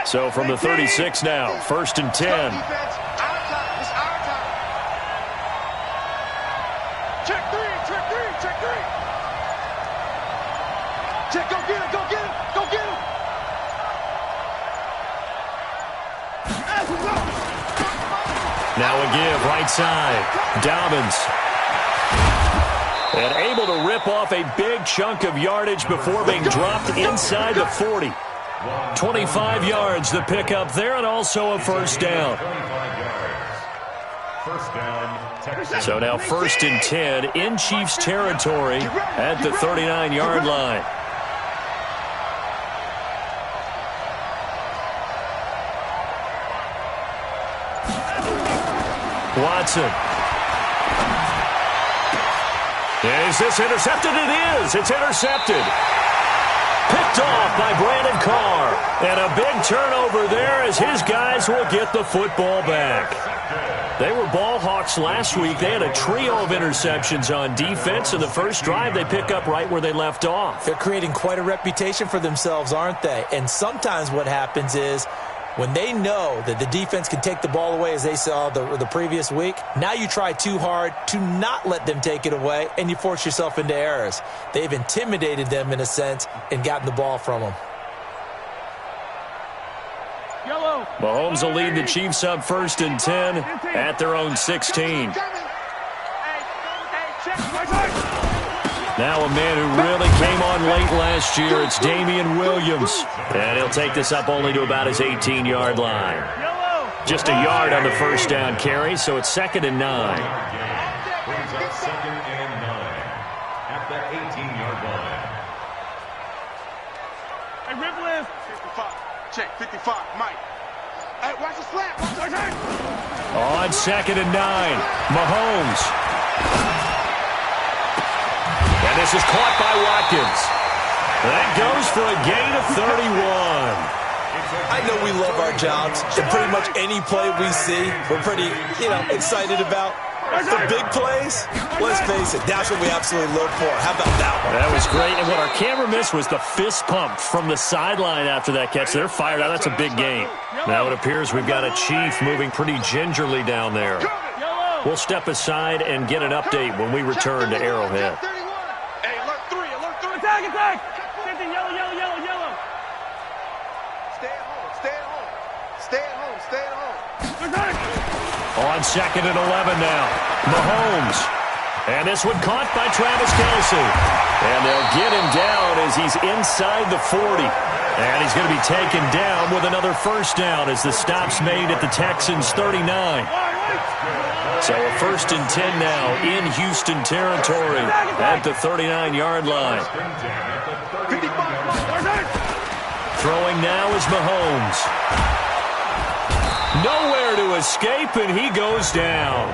So from the 36 now, 1st and 10. Check three. Check, go get him. Now a give, right side. Dobbins. And able to rip off a big chunk of yardage before being dropped inside the 40. 25 yards the pickup there, and also a first down. So now 1st and 10 in Chiefs territory at the 39-yard line. Watson. Is this intercepted? It is. It's intercepted. Picked off by Brandon Carr. And a big turnover there as his guys will get the football back. They were ball hawks last week. They had a trio of interceptions on defense. In the first drive, they pick up right where they left off. They're creating quite a reputation for themselves, aren't they? And sometimes what happens is when they know that the defense can take the ball away, as they saw the previous week, now you try too hard to not let them take it away, and you force yourself into errors. They've intimidated them in a sense and gotten the ball from them. Mahomes will lead the Chiefs up 1st and 10 at their own 16. Now a man who really came on late last year, it's Damian Williams. And he'll take this up only to about his 18-yard line. Just a yard on the first down carry, so it's 2nd and 9. Brings up 2nd and 9 at that 18-yard line. Hey, Rip 55. Check, 55, Mike. Hey, watch the slap. On 2nd and 9, Mahomes. And this is caught by Watkins. That goes for a gain of 31. I know we love our jobs, and pretty much any play we see, we're pretty, excited about. The big plays, let's face it, that's what we absolutely look for. How about that one? That was great, and what our camera missed was the fist pump from the sideline after that catch. They're fired out. That's a big gain. Now it appears we've got a Chief moving pretty gingerly down there. We'll step aside and get an update when we return to Arrowhead. Hey, alert 3. Attack. 50, yellow. Stay at home. On 2nd and 11 now, Mahomes. And this one caught by Travis Kelce. And they'll get him down as he's inside the 40. And he's going to be taken down with another first down as the stop's made at the Texans' 39. So a 1st and 10 now in Houston territory at the 39-yard line. Throwing now is Mahomes. Nowhere to escape, and he goes down.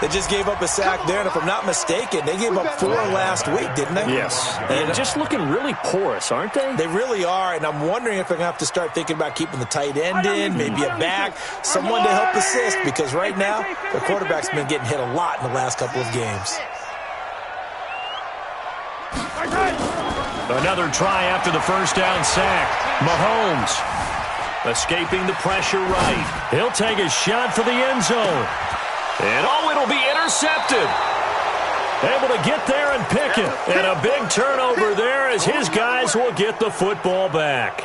They just gave up a sack there, and if I'm not mistaken, they gave up 4 last week, didn't they? Yes. And just looking really porous, aren't they? They really are, and I'm wondering if they're going to have to start thinking about keeping the tight end in, maybe a back, someone to help assist, because right now, their quarterback's been getting hit a lot in the last couple of games. Another try after the first down sack. Mahomes escaping the pressure right. He'll take a shot for the end zone. And it'll be intercepted. Able to get there and pick it. And a big turnover there as his guys will get the football back.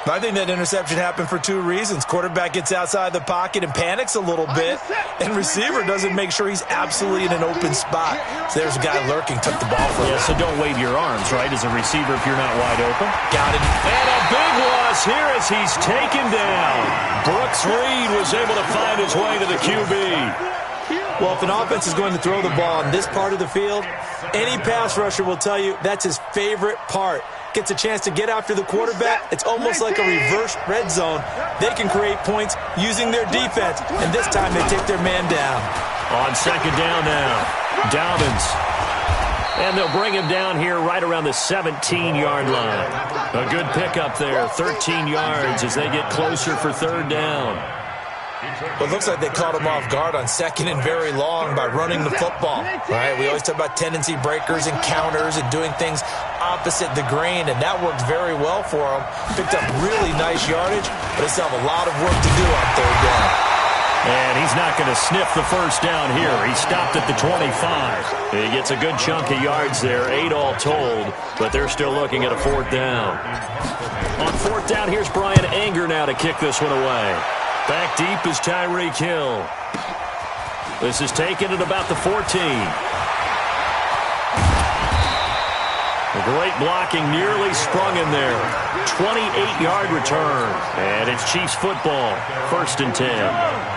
I think that interception happened for 2 reasons. Quarterback gets outside the pocket and panics a little bit, and receiver doesn't make sure he's absolutely in an open spot. So there's a guy lurking, took the ball from him. Yeah, so don't wave your arms, right, as a receiver if you're not wide open. Got it. And a big loss here as he's taken down. Brooks Reed was able to find his way to the QB. Well, if an offense is going to throw the ball on this part of the field, any pass rusher will tell you that's his favorite part. Gets a chance to get after the quarterback. It's almost like a reverse red zone. They can create points using their defense, and this time they take their man down. On 2nd down now, Dobbins. And they'll bring him down here right around the 17-yard line. A good pickup there, 13 yards as they get closer for 3rd down. Well, it looks like they caught him off guard on second and very long by running the football. Right? We always talk about tendency breakers and counters and doing things opposite the grain, and that worked very well for him. Picked up really nice yardage, but they still have a lot of work to do on third down. And he's not going to sniff the first down here. He stopped at the 25. He gets a good chunk of yards there, 8 all told, but they're still looking at a fourth down. On fourth down, here's Brian Anger now to kick this one away. Back deep is Tyreek Hill. This is taken at about the 14. A great blocking, nearly sprung in there. 28-yard return. And it's Chiefs football, 1st and 10.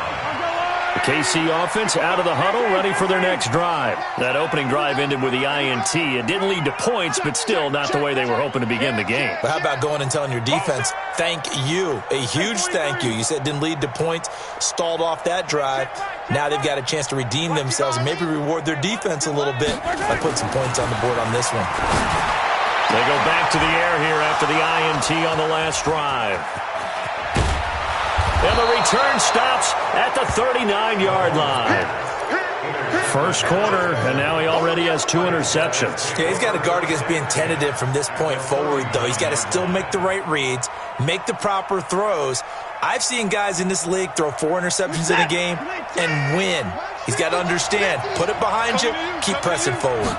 The KC offense out of the huddle, ready for their next drive. That opening drive ended with the INT. It didn't lead to points, but still not the way they were hoping to begin the game. But how about going and telling your defense, thank you, a huge thank you. You said it didn't lead to points, stalled off that drive. Now they've got a chance to redeem themselves and maybe reward their defense a little bit by putting some points on the board on this one. They go back to the air here after the INT on the last drive. And the return stops at the 39-yard line. First quarter, and now he already has 2 interceptions. Yeah, he's got to guard against being tentative from this point forward, though. He's got to still make the right reads, make the proper throws. I've seen guys in this league throw 4 interceptions in a game and win. He's got to understand, put it behind you, keep pressing forward.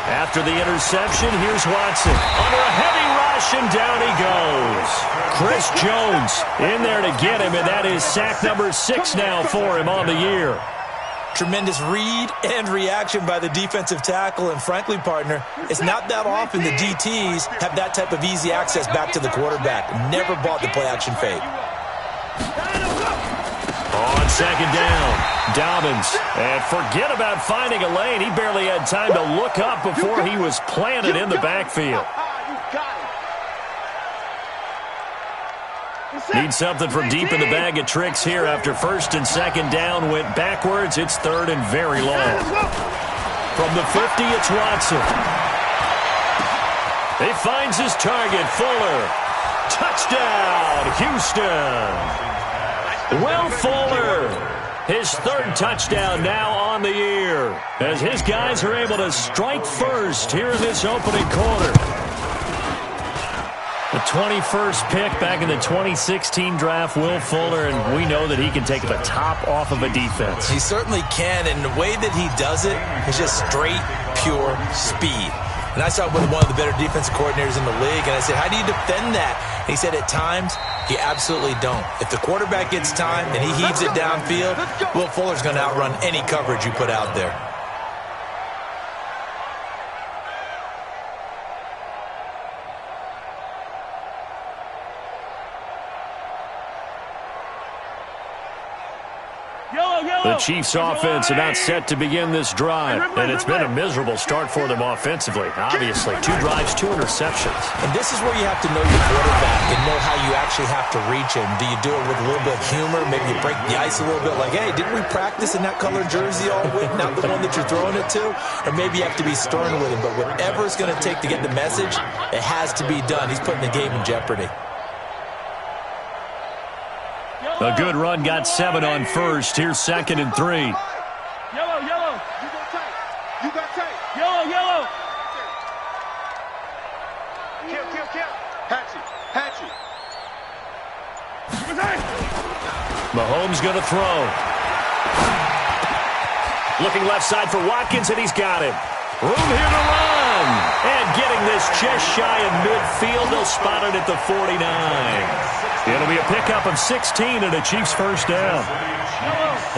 After the interception, here's Watson. Under a heavy rush, and down he goes. Chris Jones in there to get him, and that is sack number 6 now for him on the year. Tremendous read and reaction by the defensive tackle, and frankly, partner, it's not that often the DTs have that type of easy access back to the quarterback. Never bought the play-action fake. On second down, Dobbins. And forget about finding a lane. He barely had time to look up before he was planted in the backfield. Need something from deep in the bag of tricks here after 1st and 2nd down went backwards. It's 3rd and very long. From the 50, it's Watson. He finds his target, Fuller. Touchdown, Houston. Will Fuller, his 3rd touchdown now on the year, as his guys are able to strike first here in this opening quarter. The 21st pick back in the 2016 draft, Will Fuller, and we know that he can take the top off of a defense. He certainly can, and the way that he does it is just straight, pure speed. And I saw him with one of the better defensive coordinators in the league, and I said, how do you defend that? And he said, at times, you absolutely don't. If the quarterback gets time and he heaves it downfield, Will Fuller's going to outrun any coverage you put out there. The Chiefs offense about set to begin this drive, and it's been a miserable start for them offensively. Obviously, 2 drives, 2 interceptions. And this is where you have to know your quarterback and know how you actually have to reach him. Do you do it with a little bit of humor? Maybe you break the ice a little bit like, hey, didn't we practice in that color jersey all week, not the one that you're throwing it to? Or maybe you have to be stern with him. But whatever it's going to take to get the message, it has to be done. He's putting the game in jeopardy. A good run got 7 on first. Here's 2nd and 3. Yellow. You got tape. Yellow. Kill. Hatchet. Mahomes going to throw. Looking left side for Watkins, and he's got him. Room here to run. And getting this just shy of midfield. They'll spot it at the 49. It'll be a pickup of 16 and a Chiefs first down.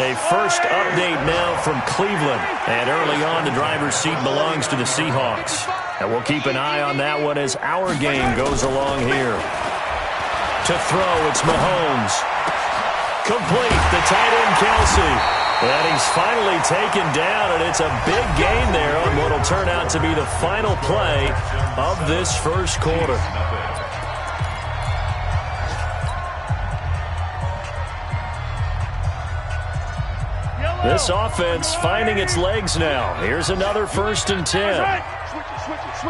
A first update now from Cleveland. And early on, the driver's seat belongs to the Seahawks. And we'll keep an eye on that one as our game goes along here. To throw, it's Mahomes. Complete, the tight end Kelsey. And he's finally taken down, and it's a big gain there on what will turn out to be the final play of this first quarter. This offense finding its legs now. Here's another 1st and 10. Switch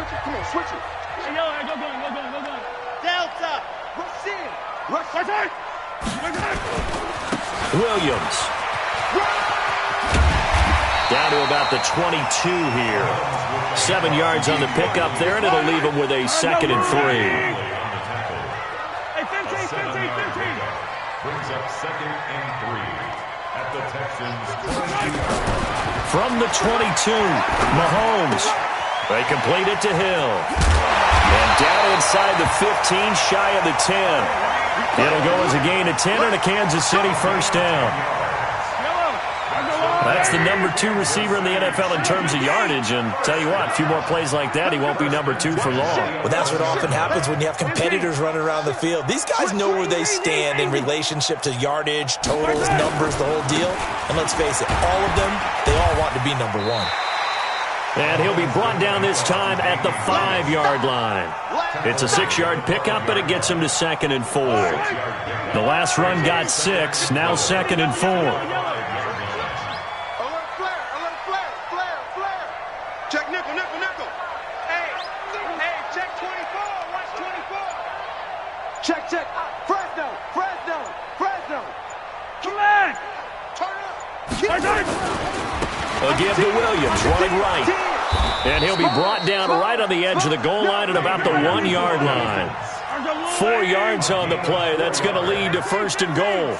it. Come on, switch it. Hey, go going. Delta. Rush in. Williams. Down to about the 22 here. 7 yards on the pickup there, and it'll leave him with a 2nd and 3. Hey, 15. Brings up 2nd and 3 at the Texans. From the 22, Mahomes. They complete it to Hill. And down inside the 15, shy of the 10. It'll go as a gain of 10 and a Kansas City first down. That's the number 2 receiver in the NFL in terms of yardage, and tell you what, a few more plays like that, he won't be number 2 for long. Well, that's what often happens when you have competitors running around the field. These guys know where they stand in relationship to yardage, totals, numbers, the whole deal. And let's face it, all of them, they all want to be number 1. And he'll be brought down this time at the 5-yard line. It's a 6-yard pickup, but it gets him to 2nd and 4. The last run got 6, now 2nd and 4. Check nickel. Hey, check 24. Watch 24. Check. Fresno. Come on. Turn up. A give to Williams, running right. And he'll be brought down right on the edge of the goal line at about the 1-yard line. 4 yards on the play. That's going to lead to 1st and goal.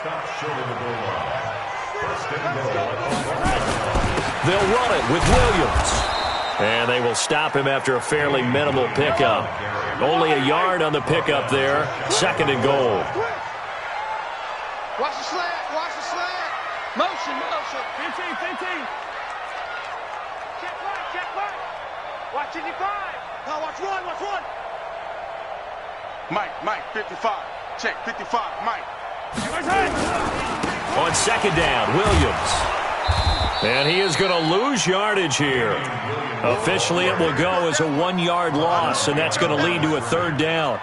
They'll run it with Williams. And they will stop him after a fairly minimal pickup. Only a yard on the pickup there. 2nd and goal. Watch the slant. Motion. 15. Check right. Watch 85. Now watch one. Mike, 55. Check, 55, Mike. On 2nd down, Williams. And he is going to lose yardage here. Officially, it will go as a 1-yard loss, and that's going to lead to a 3rd down.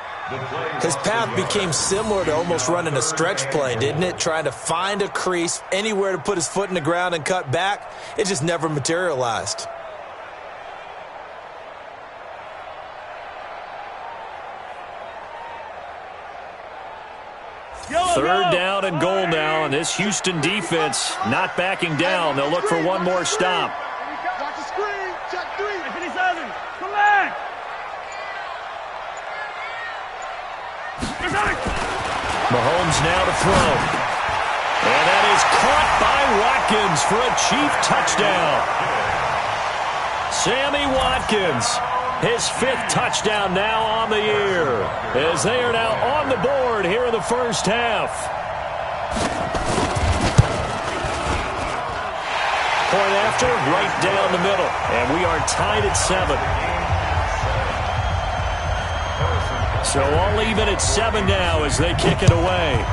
His path became similar to almost running a stretch play, didn't it? Trying to find a crease, anywhere to put his foot in the ground and cut back. It just never materialized. Third down and goal now, and this Houston defense not backing down. They'll look for one more stop. Watch the screen. Check 3. Come back. Mahomes now to throw. And that is caught by Watkins for a Chief touchdown. Sammy Watkins, his 5th touchdown now on the year, as they are now on the board here in the first half. Point after, right down the middle, and we are tied at 7. So all even at 7 now as they kick it away.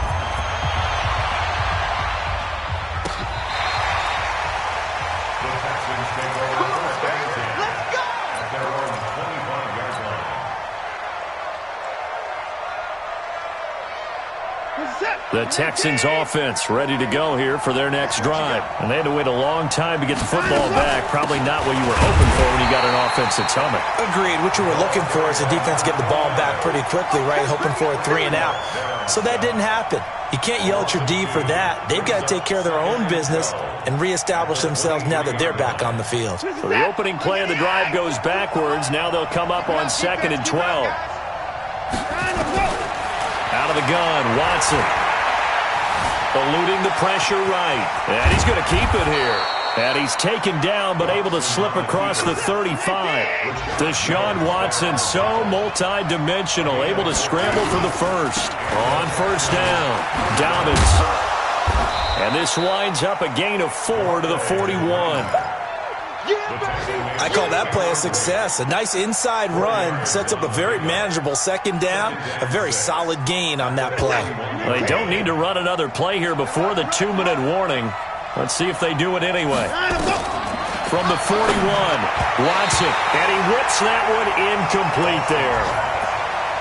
The Texans offense ready to go here for their next drive. And they had to wait a long time to get the football back. Probably not what you were hoping for when you got an offense that's humming. Agreed. What you were looking for is the defense get the ball back pretty quickly, right? Hoping for a 3 and out. So that didn't happen. You can't yell at your D for that. They've got to take care of their own business and reestablish themselves now that they're back on the field. So the opening play of the drive goes backwards. Now they'll come up on 2nd and 12. Out of the gun, Watson. Eluding the pressure right. And he's going to keep it here. And he's taken down but able to slip across the 35. Deshaun Watson, so multi-dimensional, able to scramble for the first. On first down, Dobbins. And this winds up a gain of 4 to the 41. I call that play a success. A nice inside run sets up a very manageable 2nd down. A very solid gain on that play. They don't need to run another play here before the 2-minute warning. Let's see if they do it anyway. From the 41, Watson, and he whips that one incomplete there.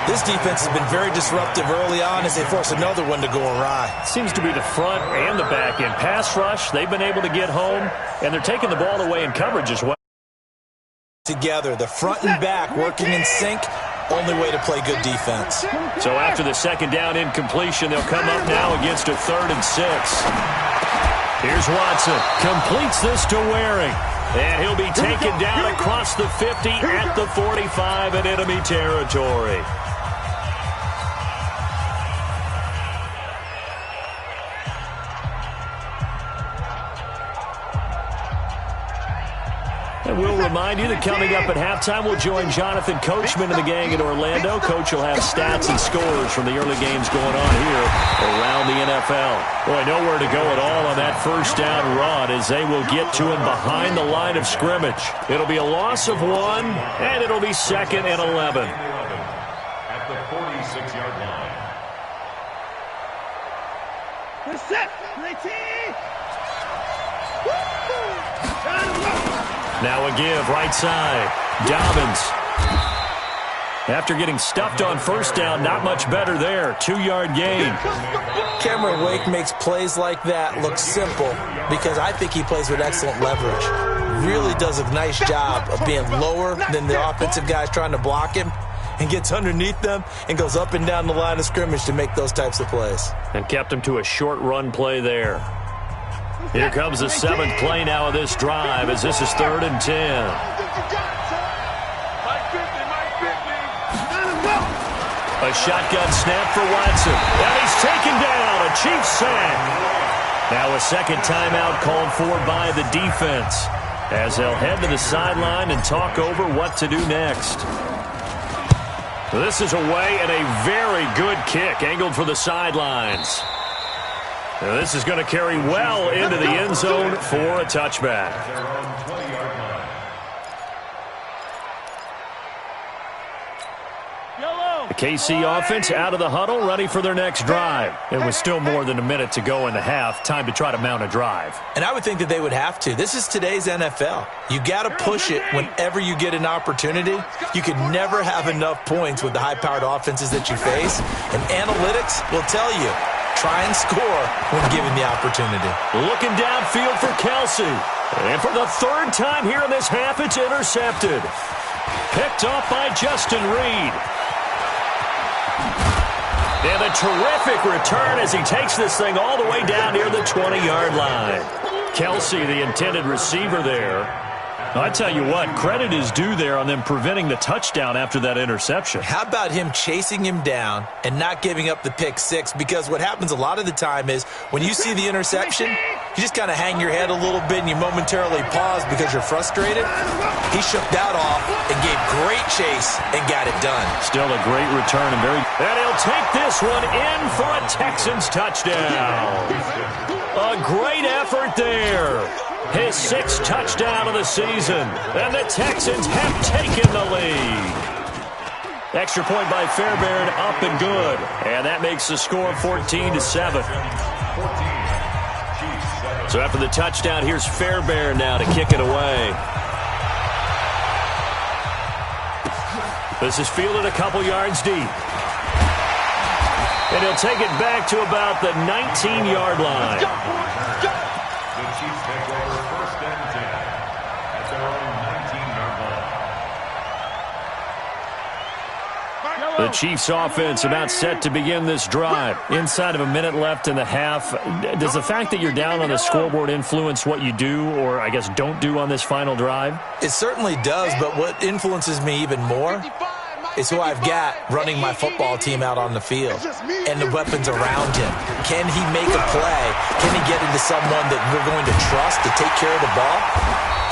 This defense has been very disruptive early on as they force another one to go awry. Seems to be the front and the back end. Pass rush, they've been able to get home, and they're taking the ball away in coverage as well. Together, the front and back working in sync. Only way to play good defense. So after the second down incompletion, they'll come up now against a 3rd and 6. Here's Watson. Completes this to Waring. And he'll be taken down across the 50 at the 45 in enemy territory. And we'll remind you that coming up at halftime, we'll join Jonathan Coachman and the gang in Orlando. Coach will have stats and scores from the early games going on here around the NFL. Boy, nowhere to go at all on that first down run as they will get to him behind the line of scrimmage. It'll be a loss of 1, and it'll be 2nd and 11. At the 46-yard line. Good set. Great team. Now a give, right side. Dobbins. After getting stuffed on first down, not much better there. 2-yard gain. Cameron Wake makes plays like that look simple because I think he plays with excellent leverage. Really does a nice job of being lower than the offensive guys trying to block him and gets underneath them and goes up and down the line of scrimmage to make those types of plays. And kept him to a short run play there. Here comes the 7th play now of this drive as this is 3rd and 10. A shotgun snap for Watson. And he's taken down. A Chiefs sack. Now a second timeout called for by the defense as they'll head to the sideline and talk over what to do next. This is away and a very good kick angled for the sidelines. Now this is going to carry well into the end zone for a touchback. The KC offense out of the huddle, ready for their next drive. It was still more than a minute to go in the half. Time to try to mount a drive. And I would think that they would have to. This is today's NFL. You got to push it whenever you get an opportunity. You can never have enough points with the high-powered offenses that you face. And analytics will tell you, try and score when given the opportunity. Looking downfield for Kelsey. And for the 3rd time here in this half, it's intercepted. Picked off by Justin Reed. And a terrific return as he takes this thing all the way down near the 20-yard line. Kelsey, the intended receiver there. I tell you what, credit is due there on them preventing the touchdown after that interception. How about him chasing him down and not giving up the pick 6? Because what happens a lot of the time is when you see the interception, you just kind of hang your head a little bit and you momentarily pause because you're frustrated. He shook that off and gave great chase and got it done. Still a great return and he'll take this one in for a Texans touchdown. A great effort there. His 6th touchdown of the season, and the Texans have taken the lead. Extra point by Fairbairn, up and good, and that makes the score 14-7. So after the touchdown, here's Fairbairn now to kick it away. This is fielded a couple yards deep. And he'll take it back to about the 19-yard line. The Chiefs take over 1st and 10 at their own 19-yard line. The Chiefs offense about set to begin this drive. Inside of a minute left in the half. Does the fact that you're down on the scoreboard influence what you do or, I guess, don't do on this final drive? It certainly does, but what influences me even more is who I've got running my football team out on the field and the weapons around him. Can he make a play? Can he get into someone that we're going to trust to take care of the ball?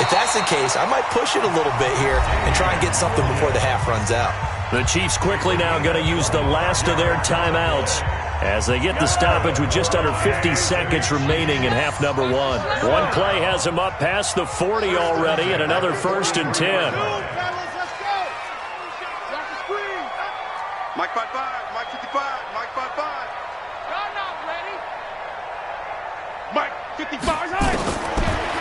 If that's the case, I might push it a little bit here and try and get something before the half runs out. The Chiefs quickly now going to use the last of their timeouts as they get the stoppage with just under 50 seconds remaining in half number 1. One play has them up past the 40 already and another 1st and 10. Mike 5-5, Mike 55, Mike 5-5. Y'all not ready. Mike 55 high.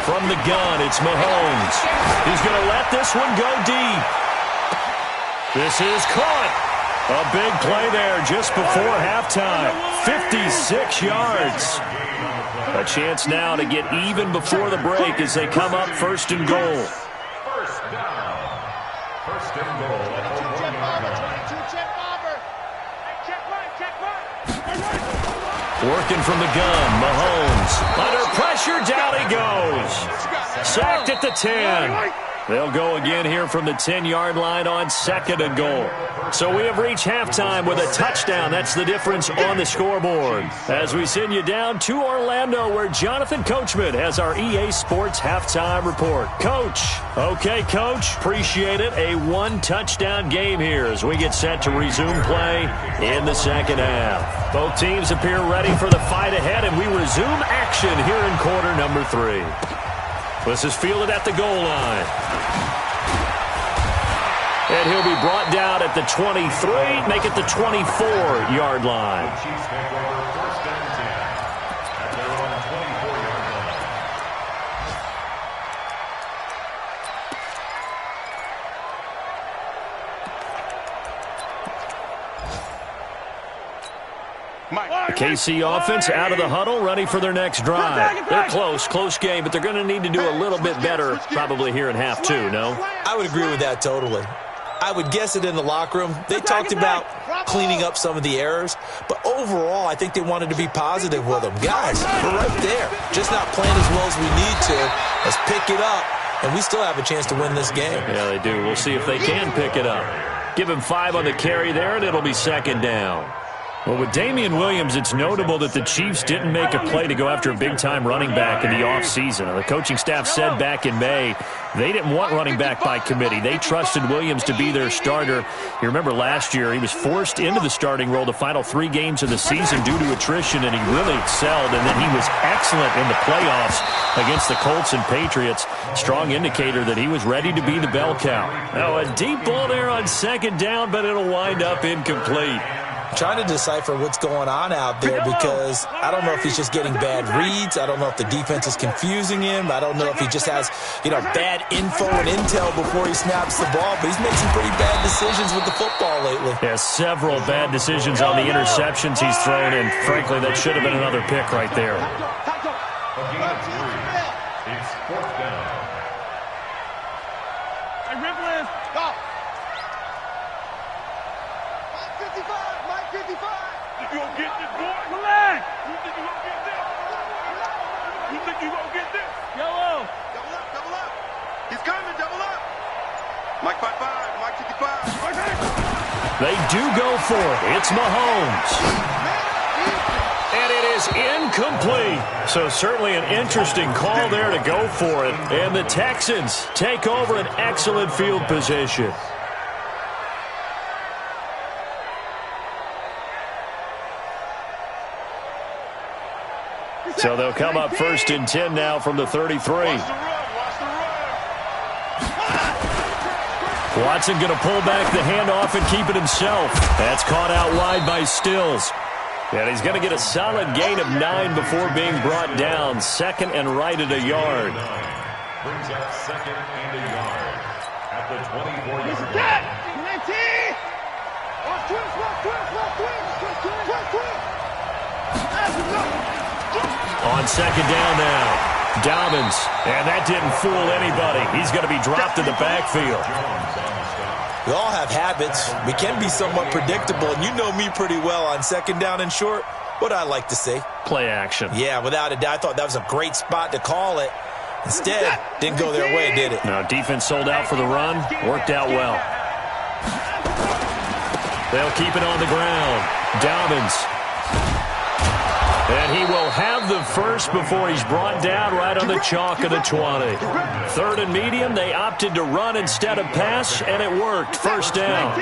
From the gun, it's Mahomes. He's going to let this one go deep. This is caught. A big play there just before halftime. 56 yards. A chance now to get even before the break as they come up 1st and goal. First down. 1st and goal at the 1-yard line. Working from the gun, Mahomes. Under pressure, down he goes. Sacked at the 10. They'll go again here from the 10-yard line on 2nd and goal. So we have reached halftime with a touchdown. That's the difference on the scoreboard. As we send you down to Orlando, where Jonathan Coachman has our EA Sports halftime report. Coach. Okay, Coach. Appreciate it. A one-touchdown game here as we get set to resume play in the second half. Both teams appear ready for the fight ahead, and we resume action here in quarter number 3. This is fielded at the goal line. And he'll be brought down at the 23, make it the 24-yard line. Chiefs take over 1st and 10 at their own 24-yard line. The KC offense out of the huddle, ready for their next drive. They're close game, but they're going to need to do a little bit better probably here in half 2, no? I would agree with that totally. I would guess it in the locker room. They talked about cleaning up some of the errors, but overall, I think they wanted to be positive with them. Guys, we're right there. Just not playing as well as we need to. Let's pick it up, and we still have a chance to win this game. Yeah, they do. We'll see if they can pick it up. Give him 5 on the carry there, and it'll be 2nd down. Well, with Damian Williams, it's notable that the Chiefs didn't make a play to go after a big-time running back in the offseason. The coaching staff said back in May they didn't want running back by committee. They trusted Williams to be their starter. You remember last year he was forced into the starting role the final 3 games of the season due to attrition, and he really excelled. And then he was excellent in the playoffs against the Colts and Patriots. Strong indicator that he was ready to be the bell cow. Now, a deep ball there on 2nd down, but it'll wind up incomplete. Trying to decipher what's going on out there because I don't know if he's just getting bad reads. I don't know if the defense is confusing him. I don't know if he just has, bad info and intel before he snaps the ball. But he's made some pretty bad decisions with the football lately. Yeah, several bad decisions on the interceptions he's thrown, and frankly, that should have been another pick right there. A gain of 3. It's 4th down. Hey, Ripley, stop. 55. You gonna get this, boy? Relax. You think you gonna get this? You think you gonna get this? Yellow. Double up. He's coming, double up. Mike 55, Mike 55. They do go for it. It's Mahomes. And it is incomplete. So certainly an interesting call there to go for it. And the Texans take over an excellent field position. So they'll come up 1st and 10 now from the 33. Watch the run. Watson going to pull back the handoff and keep it himself. That's caught out wide by Stills. And he's going to get a solid gain of 9 before being brought down. 2nd and right at a yard. Brings up 2nd and a yard at the 24-yard Get! line. 19! On 2nd down now, Dobbins, and that didn't fool anybody. He's going to be dropped in the backfield. We all have habits. We can be somewhat predictable, and you know me pretty well on 2nd down and short. What I like to see? Play action. Yeah, without a doubt. I thought that was a great spot to call it. Instead, didn't go their way, did it? No, defense sold out for the run. Worked out well. They'll keep it on the ground. Dobbins. And he will have the first before he's brought down right on the chalk of the 20. 3rd and medium, they opted to run instead of pass, and it worked. 1st down.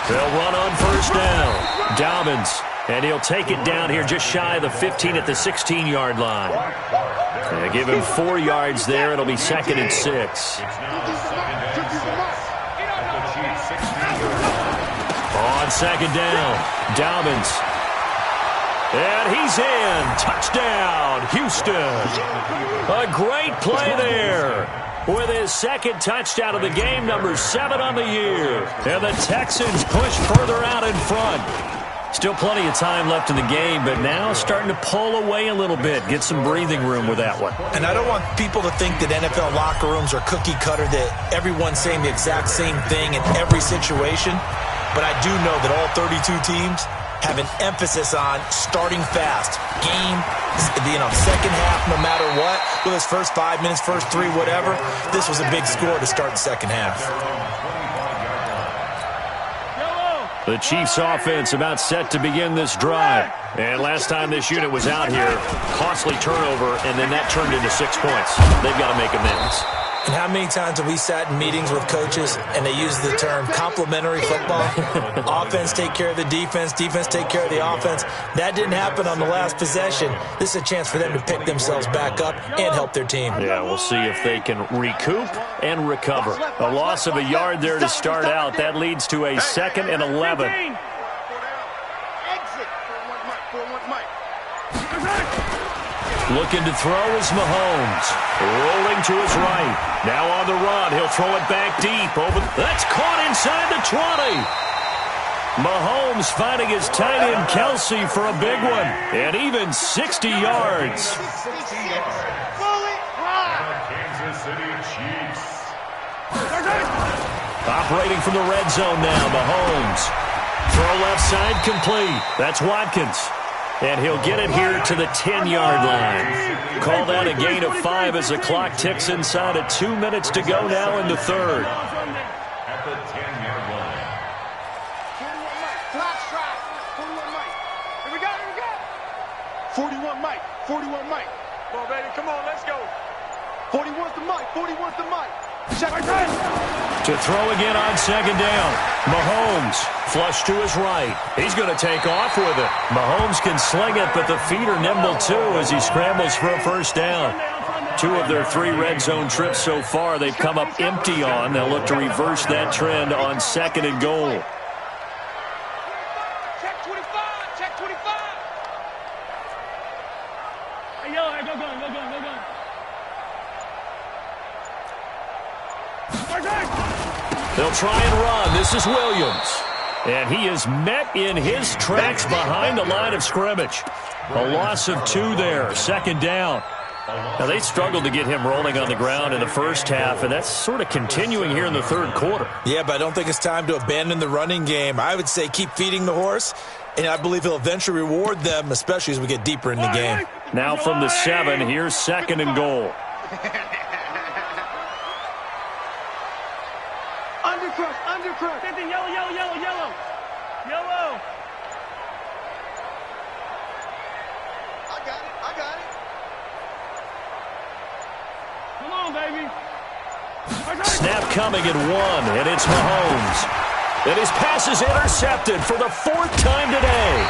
They'll run on 1st down. Dobbins, and he'll take it down here just shy of the 15 at the 16-yard line. They give him 4 yards there. It'll be 2nd and 6. On 2nd down, Dobbins. And he's in. Touchdown, Houston. A great play there. With his 2nd touchdown of the game, number 7 on the year. And the Texans push further out in front. Still plenty of time left in the game, but now starting to pull away a little bit. Get some breathing room with that one. And I don't want people to think that NFL locker rooms are cookie cutter, that everyone's saying the exact same thing in every situation. But I do know that all 32 teams have an emphasis on starting fast. Game, second half, no matter what. Whether it's first 5 minutes, first 3, whatever. This was a big score to start the second half. The Chiefs offense about set to begin this drive. And last time this unit was out here, costly turnover, and then that turned into 6 points. They've got to make amends. And how many times have we sat in meetings with coaches and they use the term complementary football? Offense take care of the defense, defense take care of the offense. That didn't happen on the last possession. This is a chance for them to pick themselves back up and help their team. Yeah, we'll see if they can recoup and recover. A loss of a yard there to start out. That leads to a 2nd and 11. Looking to throw is Mahomes. Rolling to his right. Now on the run. He'll throw it back deep. That's caught inside the 20. Mahomes finding his tight end Kelsey for a big one. And even 60 yards. Kansas City Chiefs. Operating from the red zone now. Mahomes. Throw left side complete. That's Watkins. And he'll get it here to the 10-yard line. Call that a gain of 5 as the clock ticks inside of 2 minutes to go now in the third. At the 10-yard line. 41 Mike. 41 Mike. Come on, baby. Come on, let's go. 41's the Mike. 41's the Mike. To throw again on 2nd down. Mahomes flush to his right. He's going to take off with it. Mahomes can sling it, but the feet are nimble too as he scrambles for a first down. 2 of their 3 red zone trips so far they've come up empty on. They'll look to reverse that trend on 2nd and goal. Check 25. Check 25. Hey, yo, go gun, go gun, go gun. They'll try and run. This is Williams. And he is met in his tracks behind the line of scrimmage. A loss of 2 there. 2nd down. Now, they struggled to get him rolling on the ground in the first half, and that's sort of continuing here in the third quarter. Yeah, but I don't think it's time to abandon the running game. I would say keep feeding the horse, and I believe he'll eventually reward them, especially as we get deeper in the game. Now from the 7, here's 2nd and goal. Undercrush. Yellow, yellow, yellow, yellow. Yellow. I got it. Come on, baby. Snap coming at 1, and it's Mahomes. And his pass is intercepted for the 4th time today.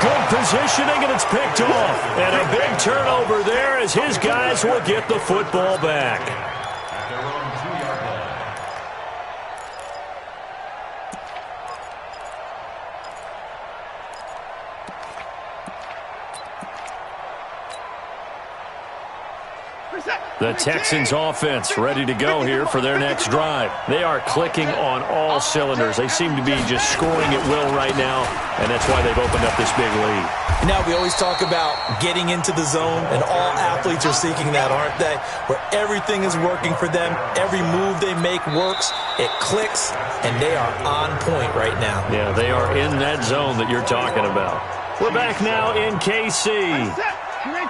Good positioning, and it's picked off. And a big turnover there as his guys will get the football back. At their own 2-yard line. The Texans offense ready to go here for their next drive. They are clicking on all cylinders. They seem to be just scoring at will right now, and that's why they've opened up this big lead. Now, we always talk about getting into the zone, and all athletes are seeking that, aren't they? Where everything is working for them, every move they make works, it clicks, and they are on point right now. Yeah, they are in that zone that you're talking about. We're back now in KC.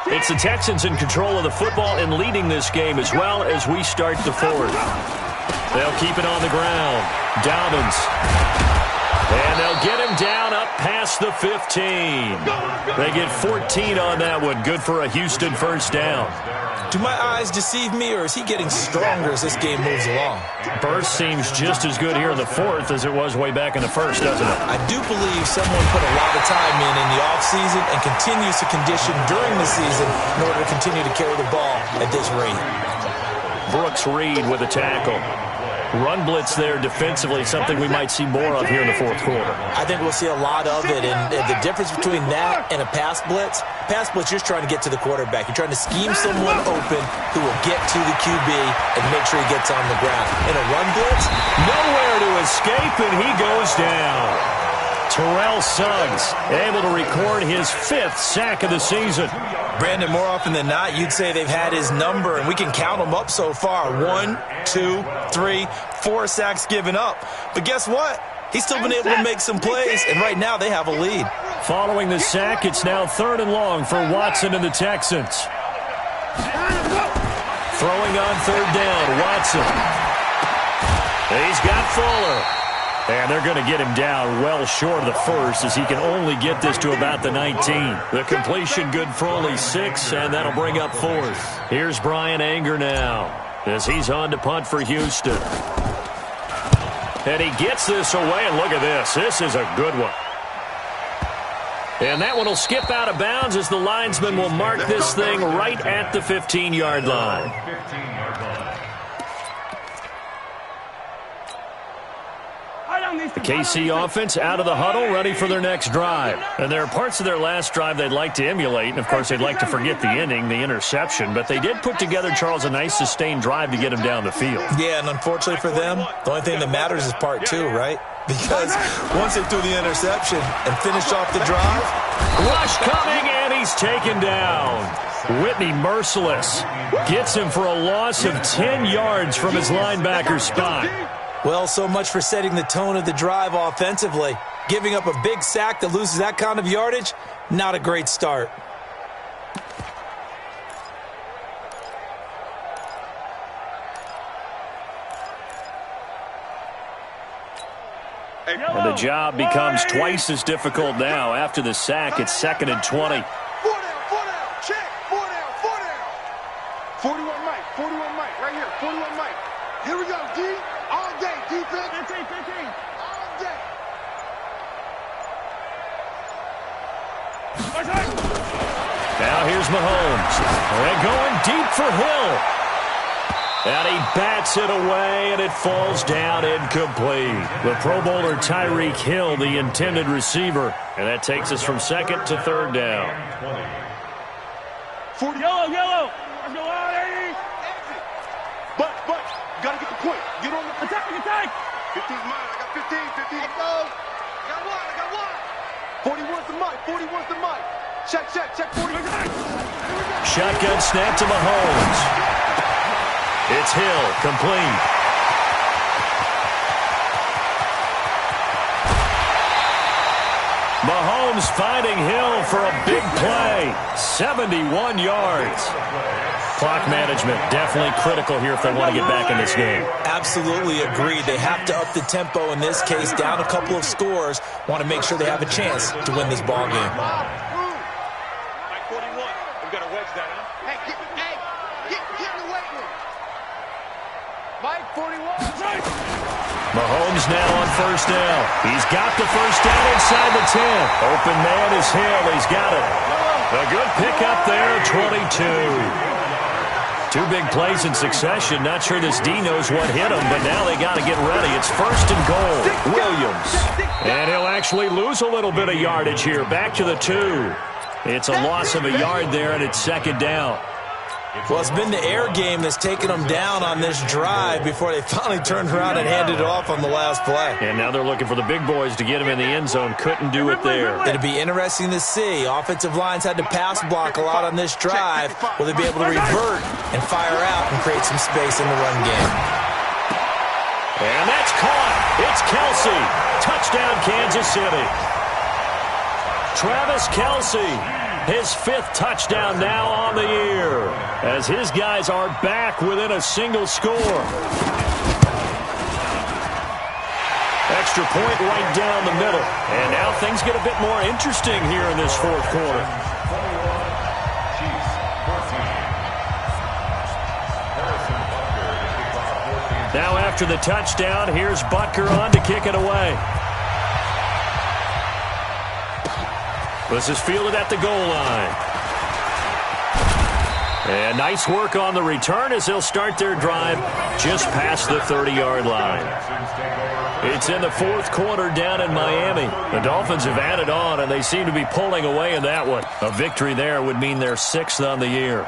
It's the Texans in control of the football and leading this game as well as we start the 4th. They'll keep it on the ground. Dobbins. And they'll get him down up past the 15. They get 14 on that one. Good for a Houston first down. Do my eyes deceive me, or is he getting stronger as this game moves along? Burst seems just as good here in the 4th as it was way back in the 1st, doesn't it? I do believe someone put a lot of time in the offseason and continues to condition during the season in order to continue to carry the ball at this rate. Brooks Reed with a tackle. Run blitz there defensively, something we might see more of here in the 4th quarter. I think we'll see a lot of it, and the difference between that and a pass blitz, you're just trying to get to the quarterback. You're trying to scheme someone open who will get to the QB and make sure he gets on the ground. In a run blitz, nowhere to escape, and he goes down. Terrell Suggs able to record his 5th sack of the season. Brandon, more often than not, you'd say they've had his number, and we can count them up so far. 1, 2, 3, 4 sacks given up. But guess what? He's still been able to make some plays, and right now they have a lead. Following the sack, it's now 3rd and long for Watson and the Texans. Throwing on 3rd down, Watson. He's got Fuller. And they're going to get him down well short of the first, as he can only get this to about the 19. The completion good for only 6, and that'll bring up 4th. Here's Brian Anger now, as he's on to punt for Houston. And he gets this away, and look at this. This is a good one. And that one will skip out of bounds as the linesman will mark this thing right at the 15-yard line. The KC offense out of the huddle, ready for their next drive. And there are parts of their last drive they'd like to emulate, and of course they'd like to forget the ending, the interception, but they did put together, Charles, a nice sustained drive to get him down the field. Yeah, and unfortunately for them, the only thing that matters is part 2, right? Because once they threw the interception and finished off the drive. Rush coming, and he's taken down. Whitney Merciless gets him for a loss of 10 yards from his linebacker spot. Well, so much for setting the tone of the drive offensively. Giving up a big sack that loses that kind of yardage, not a great start. And the job becomes twice as difficult now. After the sack, it's 2nd and 20. 4 down, check, 4 down, 41 Mike, right here, 41 Mike. Here we go, D, all day, defense. 15, all day. Now here's Mahomes. They're going deep for Hill. And he bats it away, and it falls down incomplete. The Pro Bowler Tyreek Hill, the intended receiver. And that takes us from 2nd to 3rd down. 40. Yellow. Let's go out, Eddie. But, you got to get the point. Get on the attack. 15's mine. I got 15. Let's go. I got one. 41's the mic. Check, 40. Shotgun snap to Mahomes. It's Hill, complete. Mahomes finding Hill for a big play. 71 yards. Clock management definitely critical here if they want to get back in this game. Absolutely agreed. They have to up the tempo in this case, down a couple of scores. Want to make sure they have a chance to win this ball game. Mike 41. We've got to wedge that, huh? Hey, get in the weight room. Mike 41. Mahomes now on 1st down. He's got the 1st down inside the 10. Open man is Hill. He's got it. A good pickup there, 22. 2 big plays in succession. Not sure this D knows what hit him, but now they got to get ready. It's 1st and goal. Williams. And he'll actually lose a little bit of yardage here. Back to the 2. It's a loss of a yard there, and it's 2nd down. Well, it's been the air game that's taken them down on this drive before they finally turned around and handed it off on the last play. And now they're looking for the big boys to get him in the end zone. Couldn't do it there. It'll be interesting to see. Offensive lines had to pass block a lot on this drive. Will they be able to revert and fire out and create some space in the run game? And that's caught. It's Kelsey. Touchdown, Kansas City. Travis Kelsey. His 5th touchdown now on the year, as his guys are back within a single score. Extra point right down the middle. And now things get a bit more interesting here in this 4th quarter. Now after the touchdown, here's Butker on to kick it away. This is fielded at the goal line. And nice work on the return as they'll start their drive just past the 30-yard line. It's in the 4th quarter down in Miami. The Dolphins have added on, and they seem to be pulling away in that one. A victory there would mean their 6th on the year.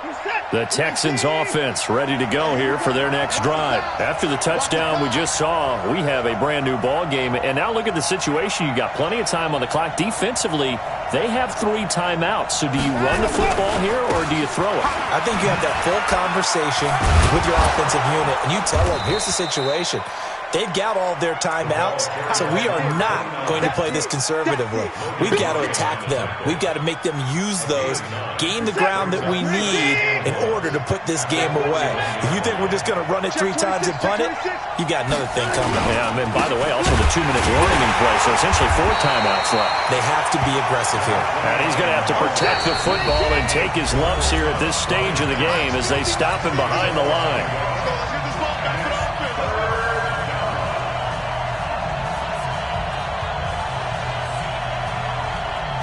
Who's that? The Texans offense ready to go here for their next drive. After the touchdown we just saw, we have a brand new ball game. And now look at the situation. You got plenty of time on the clock. Defensively, they have 3 timeouts. So do you run the football here or do you throw it? I think you have that full conversation with your offensive unit, and you tell them, here's the situation. They've got all of their timeouts, so we are not going to play this conservatively. We've got to attack them. We've got to make them use those, gain the ground that we need in order to put this game away. If you think we're just going to run it 3 times and punt it, you've got another thing coming. Yeah, and by the way, also the 2-minute warning in play, so essentially 4 timeouts left. They have to be aggressive here. And he's going to have to protect the football and take his lumps here at this stage of the game as they stop him behind the line.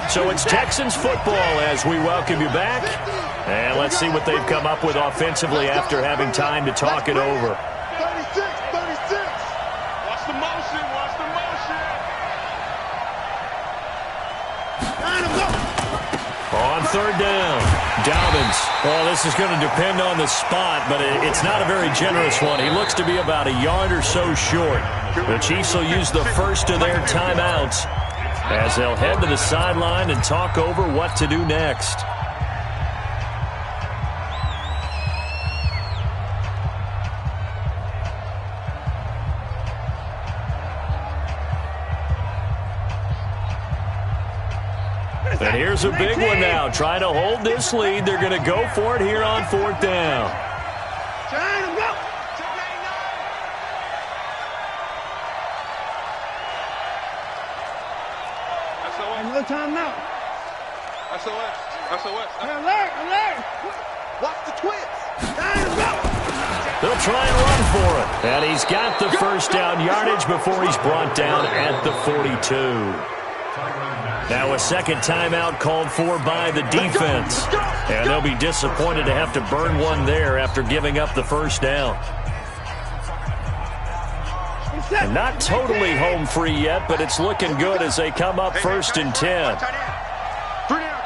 So it's Texans football as we welcome you back. And let's see what they've come up with offensively after having time to talk it over. 36. Watch the motion. On 3rd down, Dobbins. Well, this is going to depend on the spot, but it's not a very generous one. He looks to be about a yard or so short. The Chiefs will use the first of their timeouts as they'll head to the sideline and talk over what to do next. And here's a big one now. Trying to hold this lead. They're going to go for it here on 4th down. No timeout. SOS. Alert. Watch the twist. They'll try and run for it. And he's got the first down yardage before he's brought down at the 42. Now a second timeout called for by the defense. And they'll be disappointed to have to burn one there after giving up the first down. And not totally home free yet, but it's looking good as they come up 1st and 10. 3 down.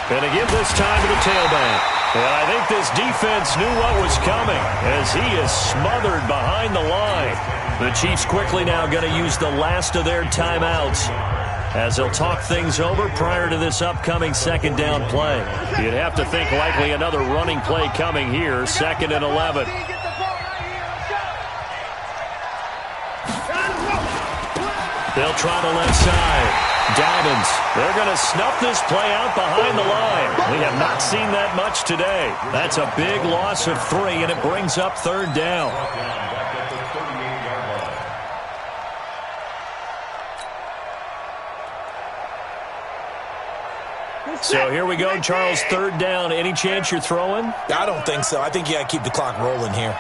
And again this time to the tailback. And I think this defense knew what was coming as he is smothered behind the line. The Chiefs quickly now going to use the last of their timeouts as they'll talk things over prior to this upcoming 2nd down play. You'd have to think likely another running play coming here, 2nd and 11. They'll try the left side. Dobbins, they're going to snuff this play out behind the line. We have not seen that much today. That's a big loss of 3, and it brings up 3rd down. So here we go, Charles, 3rd down. Any chance you're throwing? I don't think so. I think you got to keep the clock rolling here.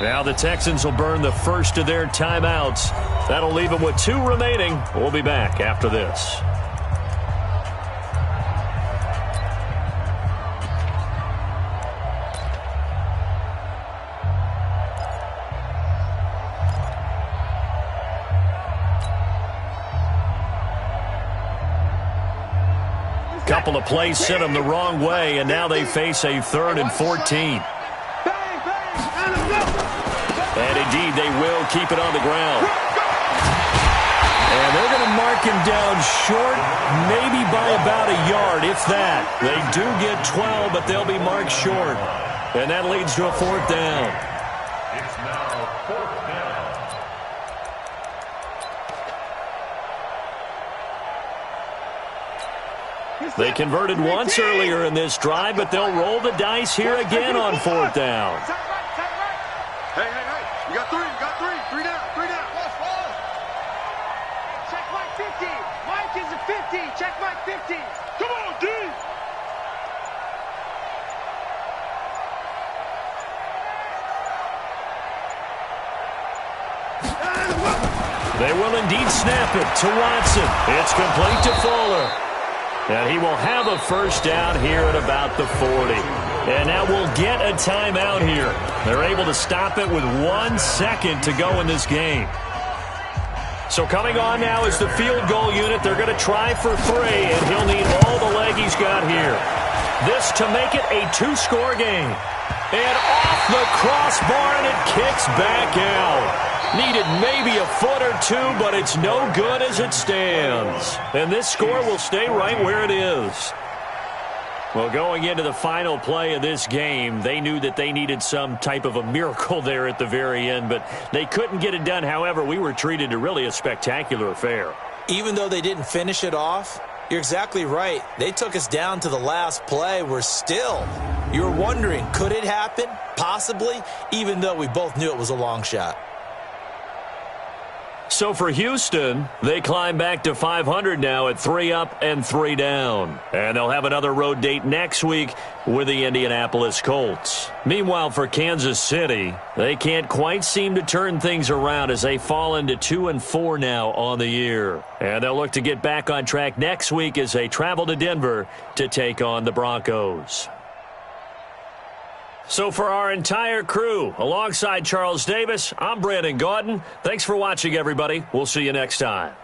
Now the Texans will burn the first of their timeouts. That'll leave them with 2 remaining. We'll be back after this. Couple of plays sent them the wrong way, and now they face a 3rd and 14. And indeed, they will keep it on the ground. And they're going to mark him down short, maybe by about a yard, if that. They do get 12, but they'll be marked short. And that leads to a 4th down. It's now 4th down. They converted once earlier in this drive, but they'll roll the dice here again on 4th down. Hey. You got 3. 3 down. Check Mike 50. Mike is a 50. Check Mike 50. Come on, D. They will indeed snap it to Watson. It's complete to Fuller. And he will have a first down here at about the 40. And now we'll get a timeout here. They're able to stop it with 1 second to go in this game. So coming on now is the field goal unit. They're going to try for 3, and he'll need all the leg he's got here. This to make it a 2-score game. And off the crossbar, and it kicks back out. Needed maybe a foot or 2, but it's no good as it stands. And this score will stay right where it is. Well, going into the final play of this game, they knew that they needed some type of a miracle there at the very end, but they couldn't get it done. However, we were treated to really a spectacular affair. Even though they didn't finish it off, you're exactly right. They took us down to the last play. We're still, you're wondering, could it happen? Possibly, even though we both knew it was a long shot. So for Houston, they climb back to 500 now at 3 up and 3 down. And they'll have another road date next week with the Indianapolis Colts. Meanwhile, for Kansas City, they can't quite seem to turn things around as they fall into 2-4 now on the year. And they'll look to get back on track next week as they travel to Denver to take on the Broncos. So for our entire crew, alongside Charles Davis, I'm Brandon Gaudin. Thanks for watching, everybody. We'll see you next time.